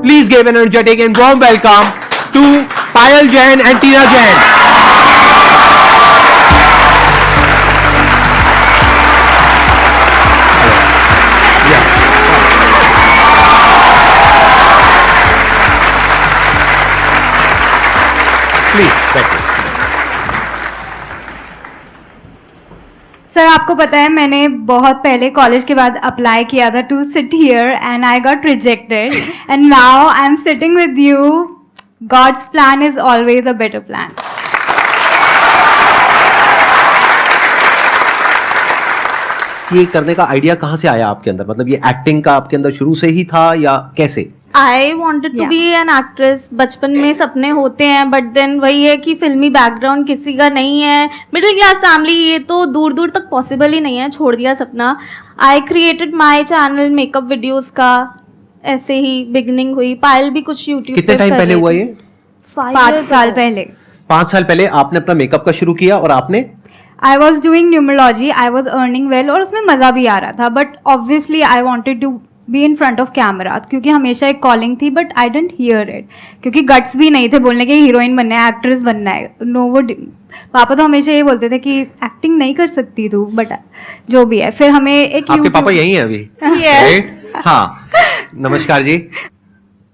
Please give an energetic and warm welcome to Payal Jain and Tina Jain. Please, बैठिए. Sir आपको पता है मैंने बहुत पहले कॉलेज के बाद अप्लाई किया था to sit here and I got rejected and now I am sitting with you. God's plan is always a better plan. ये करने का आइडिया कहाँ से आया आपके अंदर? मतलब ये एक्टिंग का आपके अंदर शुरू से ही था या कैसे? I wanted to be an actress. बचपन में सपने होते हैं बट देन वही है कि फिल्मी बैकग्राउंड किसी का नहीं है, मिडिल क्लास फैमिली, ये तो दूर दूर तक पॉसिबल ही नहीं है. छोड़ दिया सपना. I created my channel makeup videos का, ऐसे ही बिगनिंग हुई. पायल भी कुछ यूट्यूब कितने टाइम पहले हुआ ये? 5 साल पहले. 5 साल पहले आपने अपना मेकअप का शुरू किया और आपने I was doing numerology. I was earning well और उसमें मज़ा भी आ रहा था but obviously I wanted to be in front of camera क्योंकि हमेशा एक कॉलिंग थी but I didn't hear it क्योंकि गट्स भी नहीं थे बोलने के हीरोइन बनना है, एक्ट्रेस बनना है. नो वो पापा तो हमेशा ये बोलते थे कि एक्टिंग नहीं कर सकती तू, बट जो भी है फिर हमें एक आपके पापा यही हैं अभी? Yes. हाँ, नमस्कार जी.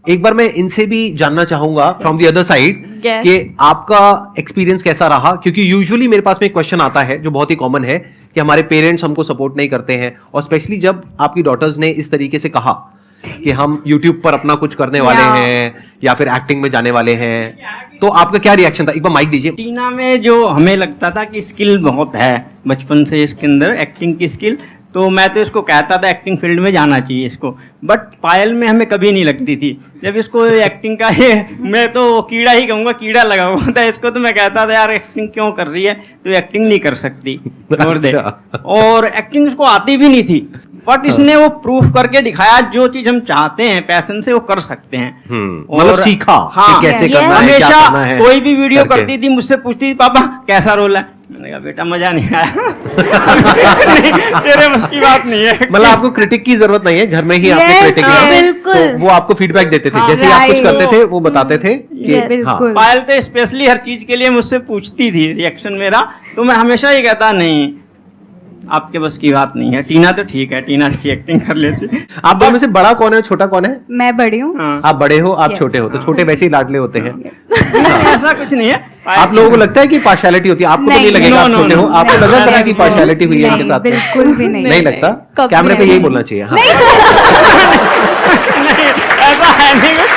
एक बार मैं इनसे भी जानना चाहूंगा from the other side Yes. कि आपका एक्सपीरियंस कैसा रहा, क्योंकि यूजुअली मेरे पास में एक क्वेश्चन आता है जो बहुत ही कॉमन है कि हमारे पेरेंट्स हमको सपोर्ट नहीं करते हैं, और स्पेशली जब आपकी डॉटर्स ने इस तरीके से कहा कि हम यूट्यूब पर अपना कुछ करने वाले हैं या फिर एक्टिंग में जाने वाले हैं, तो आपका क्या रिएक्शन था? एक बार माइक दीजिए. टीना में जो हमें लगता था कि स्किल बहुत है बचपन से इसके अंदर, एक्टिंग की स्किल, तो मैं तो इसको कहता था एक्टिंग फील्ड में जाना चाहिए इसको. बट पायल में हमें कभी नहीं लगती थी. जब इसको एक्टिंग का ये, मैं तो कीड़ा ही कहूँगा, कीड़ा लगा हुआ था इसको, तो मैं कहता था यार एक्टिंग क्यों कर रही है, तो एक्टिंग नहीं कर सकती, छोड़ दे. और एक्टिंग इसको आती भी नहीं थी बट इसने वो प्रूफ करके दिखाया जो चीज हम चाहते हैं पैशन से वो कर सकते हैं. मतलब सीखा हाँ, कि कैसे करना है, क्या हमेशा करना है. कोई भी वीडियो करके. करती थी मुझसे पूछती थी पापा कैसा रोल है, मैंने कहा बेटा मजा नहीं आया. नहीं, तेरे बस की बात नहीं है. मतलब आपको क्रिटिक की जरूरत नहीं है, घर में ही आपने Yes, क्रिटिक हाँ, किया, बिल्कुल. तो वो आपको फीडबैक देते थे, हाँ, जैसे ही आप कुछ right. करते थे वो बताते थे कि Yes, बिल्कुल. पायल तो स्पेशली हर चीज के लिए मुझसे पूछती थी रिएक्शन मेरा, तो मैं हमेशा ये कहता नहीं आपके बस की बात नहीं है. टीना तो ठीक है, टीना अच्छी एक्टिंग कर लेती. आप दोनों में से बड़ा कौन है, छोटा कौन है? मैं बड़ी हूँ. हाँ. आप बड़े हो, आप Yes. छोटे हो, तो छोटे वैसे ही लाडले होते हैं. ऐसा कुछ नहीं है. आप लोगों को लगता है कि पार्शियलिटी होती है? आपको तो नहीं नहीं, लगेगा, आप no, छोटे no, हो, no. आपको लगा नहीं, तरह की पार्शियलिटी हुई है नहीं, इनके साथ में? बिल्कुल भी नहीं. नहीं लगता. कभी कैमरे पे नहीं. यही बोलना चाहिए. हाँ. ऐसा है नहीं कुछ.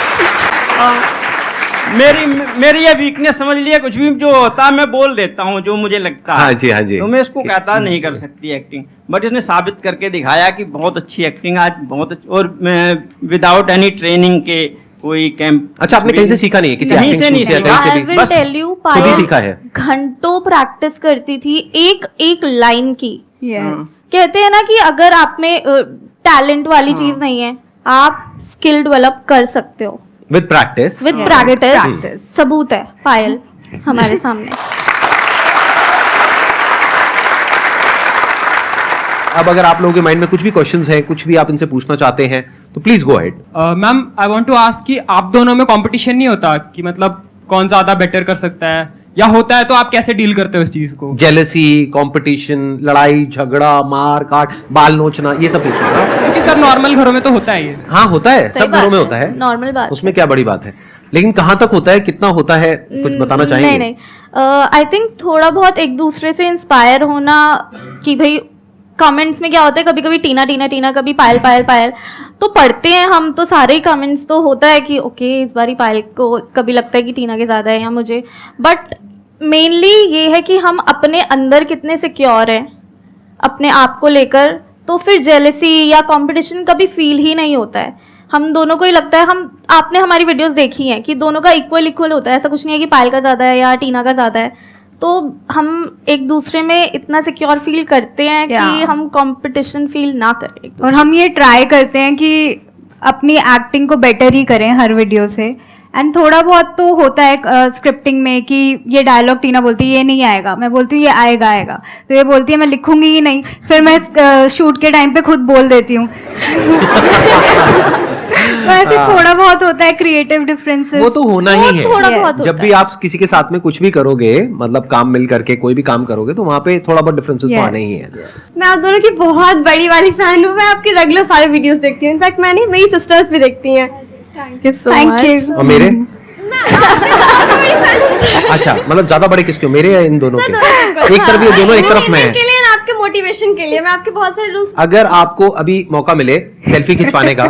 मेरी ये वीकनेस समझ लिया, कुछ भी जो होता है मैं बोल देता हूँ जो मुझे लगता है. हाँ जी, हाँ जी. तो मैं इसको कहता नहीं कर सकती एक्टिंग, बट इसने साबित करके दिखाया कि बहुत अच्छी एक्टिंग आज, बहुत अच्छी, और विदाउट एनी ट्रेनिंग के कोई कैंप. अच्छा, आपने कहीं से सीखा नहीं है? किसी कहीं acting से नहीं school सीखा. कहीं से आई भी? विल बस टेल यू, खुद ही पायल सीखा है. घंटों प्रैक्टिस करती थी एक एक लाइन की. Yes. कहते हैं ना कि अगर आप में टैलेंट वाली चीज नहीं है, आप स्किल डेवलप कर सकते हो with practice. With Yeah. Practice. Practice. सबूत है पायल हमारे सामने. अब अगर आप लोगों के माइंड में कुछ भी क्वेश्चंस हैं, कुछ भी आप इनसे पूछना चाहते हैं, तो please go ahead. Ma'am I want to ask कि आप दोनों में कंपटीशन नहीं होता कि मतलब कौन ज्यादा बेटर कर सकता है, या होता है तो आप कैसे डील करते हो इस चीज को? जेलसी, कंपटीशन, लड़ाई झगड़ा, मार काट, बाल नोचना, ये सब पूछना है. क्योंकि सर नॉर्मल घरों में तो होता है ये. हाँ, होता है, सही सब बात घरों में है, होता है. नॉर्मल बात. उसमें क्या बड़ी बात है, लेकिन कहाँ तक होता है, कितना होता है, कुछ बताना चाहेंगे? नहीं, आई थिंक थोड़ा बहुत एक दूसरे से इंस्पायर होना, कि भाई कमेंट्स में क्या होता है, कभी कभी टीना टीना टीना, कभी पायल पायल पायल, तो पढ़ते हैं हम तो सारे ही कमेंट्स, तो होता है कि ओके इस बार पायल को कभी लगता है कि टीना के ज़्यादा है या मुझे. बट मेनली ये है कि हम अपने अंदर कितने सिक्योर हैं अपने आप को लेकर, तो फिर जेलसी या कंपटीशन कभी फील ही नहीं होता है. हम दोनों को ही लगता है, हम आपने हमारी वीडियोस देखी हैं कि दोनों का इक्वल इक्वल होता है. ऐसा कुछ नहीं है कि पायल का ज़्यादा है या टीना का ज़्यादा है. तो हम एक दूसरे में इतना सिक्योर फील करते हैं कि हम कंपटीशन फील ना करें. और हम ये ट्राई करते हैं कि अपनी एक्टिंग को बेटर ही करें हर वीडियो से. एंड थोड़ा बहुत तो होता है स्क्रिप्टिंग में कि ये डायलॉग टीना बोलती है ये नहीं आएगा, मैं बोलती हूँ ये आएगा आएगा, तो ये बोलती है मैं लिखूंगी ही नहीं, फिर मैं शूट के टाइम पे खुद बोल देती हूँ. वैसे थोड़ा बहुत होता है क्रिएटिव डिफरेंसेस। वो तो होना ही है। थोड़ा Yes. बहुत जब होता भी आप किसी के साथ में कुछ भी करोगे, मतलब काम मिल करके कोई भी काम करोगे, तो वहां पे थोड़ा बहुत डिफरेंसेस तो Yes. आने ही है। मैं आप दोनों की बहुत बड़ी वाली फैन हूँ। मैं आपके रेगुलर सारे वीडियोस देखती हूँ। इनफैक्ट मैंने मेरी सिस्टर्स भी देखती हैं। Thank you so Thank much. you. और मेरे अच्छा, मतलब ज्यादा बड़े किसके हो, मेरे या इन दोनों के? एक तरफ ये दोनों, एक तरफ मैं। के लिए ना, आपके मोटिवेशन के लिए मैं आपके बहुत सारे रूल्स। अगर आपको अभी मौका मिले सेल्फी खिंचवाने का,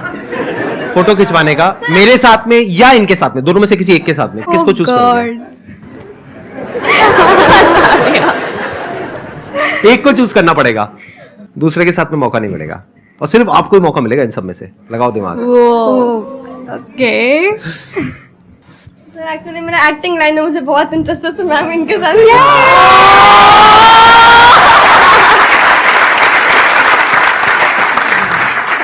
फोटो खिंचवाने का, मेरे साथ में या इनके साथ में, दोनों में से किसी एक के साथ में, किसको चूज करोगे? एक को चूज करना पड़ेगा, दूसरे के साथ में मौका नहीं मिलेगा, और सिर्फ आपको ही मौका मिलेगा इन सब में से। लगाओ दिमाग। ओके। सर एक्चुअली मेरा एक्टिंग लाइन में मुझे बहुत इंटरेस्ट है, तो मैम इनके साथ।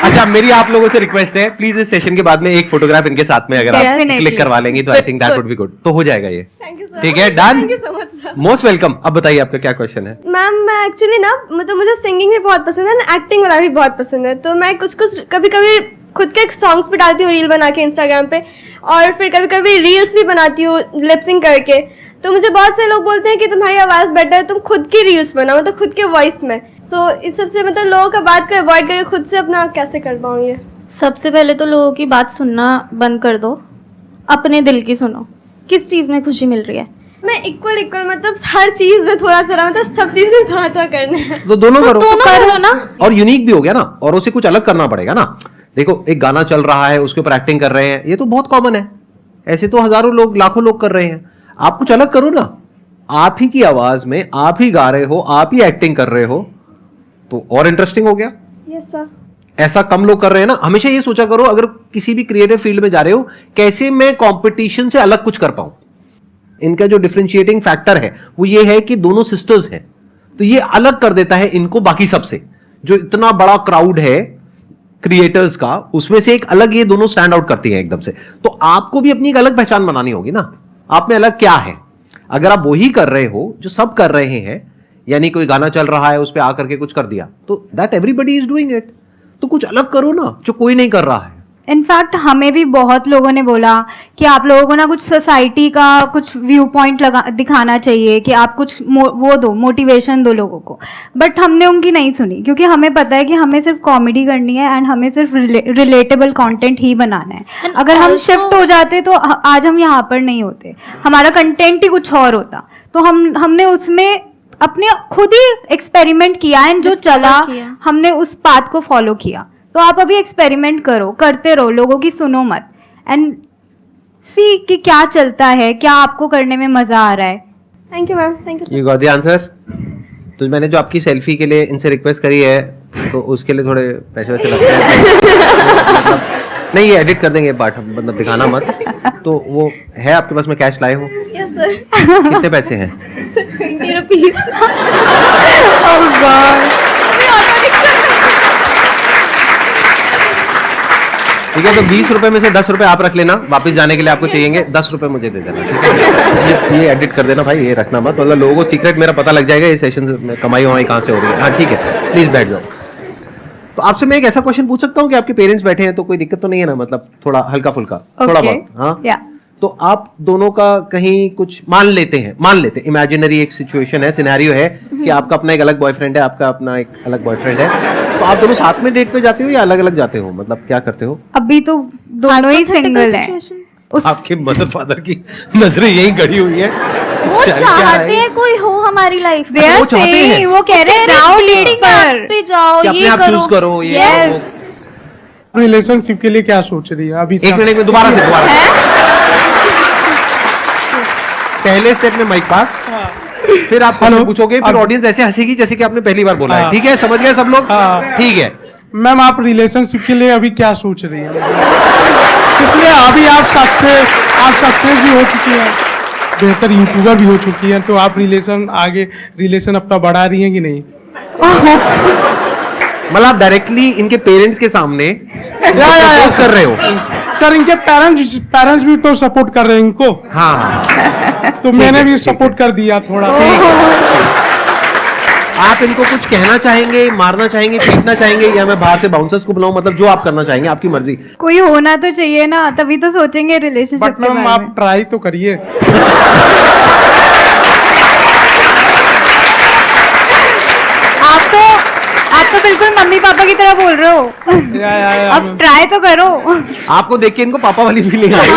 अच्छा, मेरी आप लोगों से रिक्वेस्ट है, प्लीज इस सेशन के बाद में एक फोटोग्राफ इनके साथ में अगर आप Definitely. क्लिक करवा लेंगी तो I think that would be good. तो हो जाएगा ये। Thank you sir. ठीक है, done. Thank you so much sir. Most welcome. अब बताइए आपका क्या क्वेश्चन है? मैम मैं एक्चुअली ना, मतलब मुझे सिंगिंग भी बहुत पसंद है ना, एक्टिंग वाला भी बहुत पसंद है। तो मैं कुछ कुछ कभी कभी खुद के सॉन्ग्स भी डालती हूँ रील बना के इंस्टाग्राम पे, और फिर कभी कभी रील्स भी बनाती हूँ लिपसिंग करके। तो मुझे बहुत से लोग बोलते हैं कि तुम्हारी आवाज़ बेटर है, तुम खुद की रील्स बनाओ, मतलब खुद के वॉइस में। सो इस सबसे मतलब लोगों का बात को अवॉइड करके खुद से अपना कैसे कर पाऊँ ये? सबसे पहले तो लोगों की बात सुनना बंद कर दो, अपने दिल की सुनो, किस चीज में खुशी मिल रही है। मैं इक्वल मतलब हर चीज़ में थोड़ा सा, मतलब सब चीज़ में थोड़ा थोड़ा करना है। तो दोनों करो। दोनों करो ना। और यूनिक भी हो गया ना, और उसे कुछ अलग करना पड़ेगा ना। देखो, एक गाना चल रहा है, उसके ऊपर एक्टिंग कर रहे हैं, ये तो बहुत कॉमन है। ऐसे तो हजारों लोग, लाखों लोग कर रहे हैं। आप कुछ अलग करो ना, आप ही की आवाज में आप ही गा रहे हो, आप ही एक्टिंग कर रहे हो, तो और इंटरेस्टिंग हो गया। Yes sir. ऐसा कम लोग कर रहे हैं ना। हमेशा ये सोचा करो, अगर किसी भी क्रिएटिव फील्ड में जा रहे हो, कैसे मैं कंपटीशन से अलग कुछ कर पाऊं। इनका जो डिफरेंशिएटिंग फैक्टर है वो ये है कि दोनों सिस्टर्स हैं, तो ये अलग कर देता है इनको बाकी सबसे। जो इतना बड़ा क्राउड है क्रिएटर्स का, उसमें से एक अलग ये दोनों स्टैंड आउट करती हैं एकदम से। तो आपको भी अपनी एक अलग पहचान बनानी होगी ना, आप में अलग क्या है। अगर आप वही कर रहे हो जो सब कर रहे हैं, यानी कोई गाना चल रहा है उस पर आकर के कुछ कर दिया, तो that everybody is doing it. तो कुछ अलग करो ना जो कोई नहीं कर रहा है। इनफैक्ट हमें भी बहुत लोगों ने बोला कि आप लोगों को ना कुछ सोसाइटी का कुछ व्यू पॉइंट दिखाना चाहिए, कि आप कुछ वो दो, मोटिवेशन दो लोगों को। बट हमने उनकी नहीं सुनी, क्योंकि हमें पता है कि हमें सिर्फ कॉमेडी करनी है एंड हमें सिर्फ रिलेटेबल कंटेंट ही बनाना है। And अगर हम also- शिफ्ट हो जाते तो आज हम यहाँ पर नहीं होते, हमारा कंटेंट ही कुछ और होता। तो हमने उसमें अपने खुद ही एक्सपेरिमेंट किया एंड जो Discover चला किया। हमने उस पाथ को फॉलो किया। तो आप अभी एक्सपेरिमेंट करो, करते रहो, लोगों की सुनो मत, एंड सी कि क्या चलता है, क्या आपको करने में मजा आ रहा है। Thank you ma'am. Thank you. You got the answer. तो मैंने जो आपकी सेल्फी के लिए इनसे रिक्वेस्ट करी है, तो उसके लिए थोड़े पैसे वैसे लगते हैं। मतलब, नहीं, ये एडिट कर देंगे पार्ट, मतलब दिखाना मत। तो वो है आपके पास में, कैश लाए हो? Yes sir. कितने पैसे हैं? 20 रुपीज। ठीक है, तो 20 रुपए में से 10 रुपए आप रख लेना, वापस जाने के लिए आपको चाहिएंगे, 10 रुपए मुझे दे देना। ठीक है, ये एडिट कर देना भाई, ये रखना मत, मतलब लोगों को सीक्रेट मेरा पता लग जाएगा ये सेशन में कमाई वमाई कहाँ से हो रही है। हाँ ठीक है, प्लीज बैठ जाओ। तो आपसे मैं एक ऐसा क्वेश्चन पूछ सकता हूँ कि आपके पेरेंट्स बैठे हैं तो कोई दिक्कत तो नहीं है ना, मतलब थोड़ा हल्का फुल्का, थोड़ा Okay. बहुत। हाँ या तो आप दोनों का कहीं कुछ मान लेते हैं, इमेजिनरी एक सिचुएशन है, सिनेरियो है कि आपका अपना एक अलग बॉयफ्रेंड है, आपका अपना एक अलग बॉयफ्रेंड है, तो आप दोनों साथ में डेट पे जाते हो या अलग अलग जाते हो, मतलब क्या करते हो? अभी तो दोनों ही Hypothetical सिंगल हैं। situation। उस आपके मदर फादर की नजरें यहीं गड़ी हुई है। वो क्या चाहते है? हैं कोई हो हमारी लाइफ में। They are वो चाहते हैं। saying, वो कह रहे हैं जाओ डेटिंग पर। पे जाओ, कि अपने ये आप करो। चूज करो, ये Yes. वो। रिलेशनशिप के लिए क्या सोच रही है अभी? एक मिनट में दोबारा से पहले स्टेप में माइक पास, फिर आप हेलो। पूछोगे, फिर अब- ऑडियंस ऐसे हंसेगी जैसे कि आपने पहली बार बोला है। हाँ। ठीक है, समझ गए सब लोग? हाँ। ठीक है। मैम आप रिलेशनशिप के लिए अभी क्या सोच रही है? इसलिए अभी आप सक्सेस भी हो चुकी हैं, बेहतर यूट्यूबर भी हो चुकी हैं, तो आप रिलेशन अपना बढ़ा रही हैं कि नहीं? मतलब आप डायरेक्टली इनके पेरेंट्स के सामने propose कर रहे हो? सर इनके पेरेंट्स भी तो सपोर्ट कर रहे हैं इनको, हाँ हाँ। तो मैंने भी सपोर्ट कर दिया थोड़ा। आप इनको कुछ कहना चाहेंगे, मारना चाहेंगे, पीटना चाहेंगे, या मैं बाहर से बाउंसर्स को बुलाऊं? मतलब जो आप करना चाहेंगे, आपकी मर्जी। कोई होना तो चाहिए ना, तभी तो सोचेंगे रिलेशनशिप बट के मैम बारे में। आप ट्राई तो करिए। आप तो बिल्कुल मम्मी पापा की तरह बोल रहे हो। या, अब ट्राई तो करो। आपको देख के इनको पापा वाली फीलिंग आई।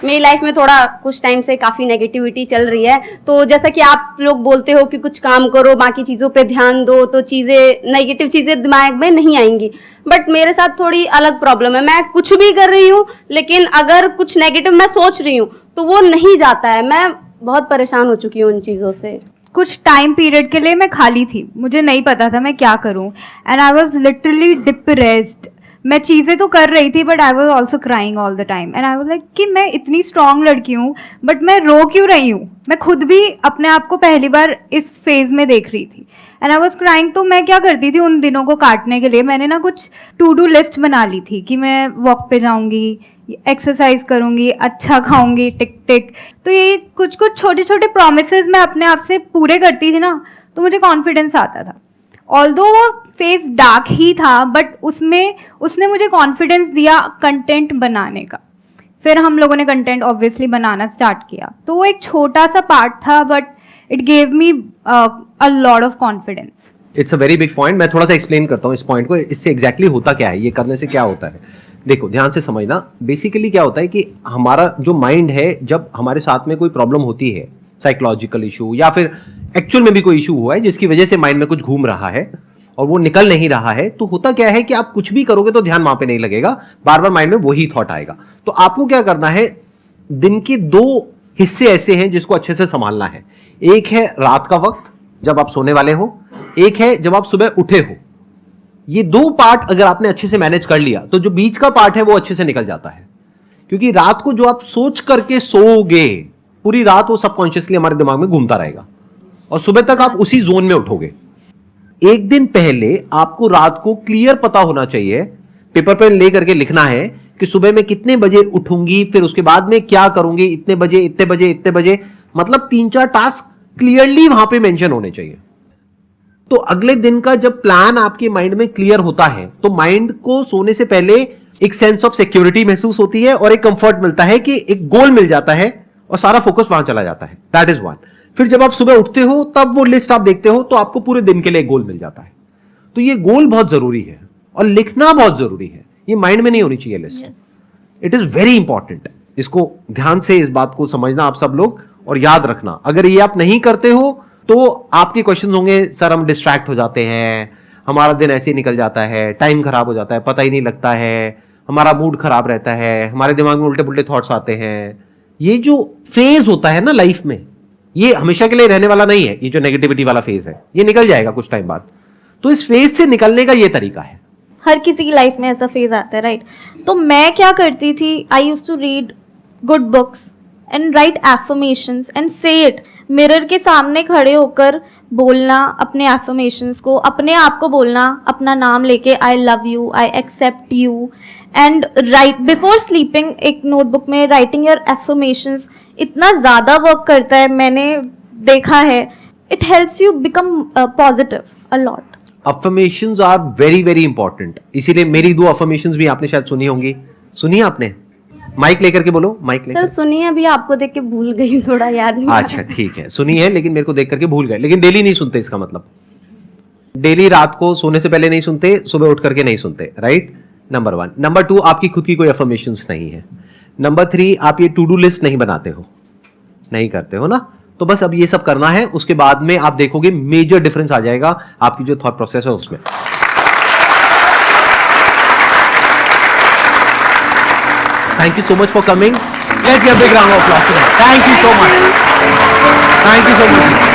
मेरी लाइफ में थोड़ा कुछ टाइम से काफ़ी नेगेटिविटी चल रही है, तो जैसा कि आप लोग बोलते हो कि कुछ काम करो, बाकी चीज़ों पे ध्यान दो, तो चीज़ें नेगेटिव चीज़ें दिमाग में नहीं आएंगी। बट मेरे साथ थोड़ी अलग प्रॉब्लम है, मैं कुछ भी कर रही हूँ लेकिन अगर कुछ नेगेटिव मैं सोच रही हूँ तो वो नहीं जाता है। मैं बहुत परेशान हो चुकी हूँ उन चीज़ों से। कुछ टाइम पीरियड के लिए मैं खाली थी, मुझे नहीं पता था मैं क्या करूं, and I was literally depressed. मैं चीज़ें तो कर रही थी but I was also crying all the time, and I was like कि मैं इतनी स्ट्रांग लड़की हूँ बट मैं रो क्यों रही हूँ। मैं खुद भी अपने आप को पहली बार इस फेज में देख रही थी, एंड आई वॉज क्राइंग। तो मैं क्या करती थी उन दिनों को काटने के लिए, मैंने ना कुछ टू डू लिस्ट बना ली थी कि मैं वॉक पे जाऊंगी, एक्सरसाइज करूंगी, अच्छा खाऊंगी, टिक टिक। तो ये कुछ कुछ छोटे छोटे प्रोमिसेस मैं अपने आप से पूरे करती थी ना, तो मुझे कॉन्फिडेंस आता था। ऑल्दो वो फेस डार्क ही था बट उसने मुझे कॉन्फिडेंस दिया कंटेंट बनाने का। फिर हम लोगों ने कंटेंट ऑब्वियसली बनाना स्टार्ट किया, तो वो एक छोटा सा पार्ट था but it gave me a lot of confidence. It's a very big point. मैं थोड़ा सा एक्सप्लेन करता हूँ इस पॉइंट को, इससे एग्जैक्टली होता क्या है, ये करने से क्या होता है। देखो ध्यान से समझना, बेसिकली क्या होता है कि हमारा जो माइंड है, जब हमारे साथ में कोई प्रॉब्लम होती है, साइकोलॉजिकल इशू या फिर एक्चुअल में भी कोई इशू हुआ है जिसकी वजह से माइंड में कुछ घूम रहा है और वो निकल नहीं रहा है, तो होता क्या है कि आप कुछ भी करोगे तो ध्यान वहां पे नहीं लगेगा, बार बार माइंड में वही थॉट आएगा। तो आपको क्या करना है, दिन के दो हिस्से ऐसे हैं जिसको अच्छे से संभालना है। एक है रात का वक्त जब आप सोने वाले हो, एक है जब आप सुबह उठे हो। ये दो पार्ट अगर आपने अच्छे से मैनेज कर लिया तो जो बीच का पार्ट है वो अच्छे से निकल जाता है। क्योंकि रात को जो आप सोच करके सोओगे, पूरी रात वो सबकॉन्शियसली हमारे दिमाग में घूमता रहेगा और सुबह तक आप उसी जोन में उठोगे। एक दिन पहले आपको रात को क्लियर पता होना चाहिए, पेपर पेन ले करके लिखना है कि सुबह में कितने बजे उठूंगी, फिर उसके बाद में क्या करूंगी, इतने बजे इतने बजे इतने बजे, मतलब 3-4 टास्क क्लियरली वहां पे मेंशन होने चाहिए। तो अगले दिन का जब प्लान आपके माइंड में क्लियर होता है तो माइंड को सोने से पहले एक सेंस ऑफ सिक्योरिटी महसूस होती है और एक कंफर्ट मिलता है कि एक गोल मिल जाता है और सारा फोकस वहां चला जाता है। That is one. फिर जब आप सुबह उठते हो तब वो लिस्ट आप देखते हो तो आपको पूरे दिन के लिए गोल मिल जाता है। तो ये गोल बहुत जरूरी है और लिखना बहुत जरूरी है, ये माइंड में नहीं होनी चाहिए list. It is very important. इसको ध्यान से इस बात को समझना आप सब लोग और याद रखना। अगर ये आप नहीं करते हो तो आपके क्वेश्चन होंगे, सर हम डिस्ट्रैक्ट हो जाते हैं, हमारा दिन ऐसे ही निकल जाता है, टाइम खराब हो जाता है, पता ही नहीं लगता है, हमारा मूड खराब रहता है, हमारे दिमाग में उल्टे पुल्टे थॉट्स आते हैं। ये जो फेज होता है ना लाइफ में, ये हमेशा के लिए रहने वाला नहीं है। ये जो नेगेटिविटी वाला फेज है ये निकल जाएगा कुछ टाइम बाद। तो इस फेज से निकलने का ये तरीका है। हर किसी की लाइफ में ऐसा फेज आता है, राइट? तो मैं क्या करती थी, I used to read good books and write affirmations and say it. Mirror के सामने खड़े होकर बोलना अपने एफर्मेशंस को, अपने आप को बोलना अपना नाम लेके, I love you, I accept you, and right before sleeping एक नोटबुक में राइटिंग योर एफर्मेशंस इतना ज़्यादा वर्क करता है, मैंने देखा है। It helps you become positive a lot. Affirmations are very very important. इसीलिए मेरी 2 अफर्मेशंस भी आपने शायद सुनी होंगी। सुनी आपने? माइक लेकर के बोलो, माइक सर लेकर। सुनिए, अभी आपको देख के भूल गई, थोड़ा याद नहीं। अच्छा ठीक है, सुनी है लेकिन मेरे को देख करके भूल गए। लेकिन डेली नहीं सुनते, इसका मतलब डेली रात को सोने से पहले नहीं सुनते, सुबह उठ करके नहीं सुनते, राइट? नंबर 1। नंबर 2, आपकी खुद की कोई अफर्मेशंस नहीं है। नंबर 3, आप ये टू डू लिस्ट नहीं बनाते हो, नहीं करते हो ना। तो बस अब ये सब करना है, उसके बाद में आप देखोगे मेजर डिफरेंस आ जाएगा आपकी जो थॉट प्रोसेस है उसमें। Thank you so much for coming. Let's give a big round of applause to them. Thank you so much. Thank you so much.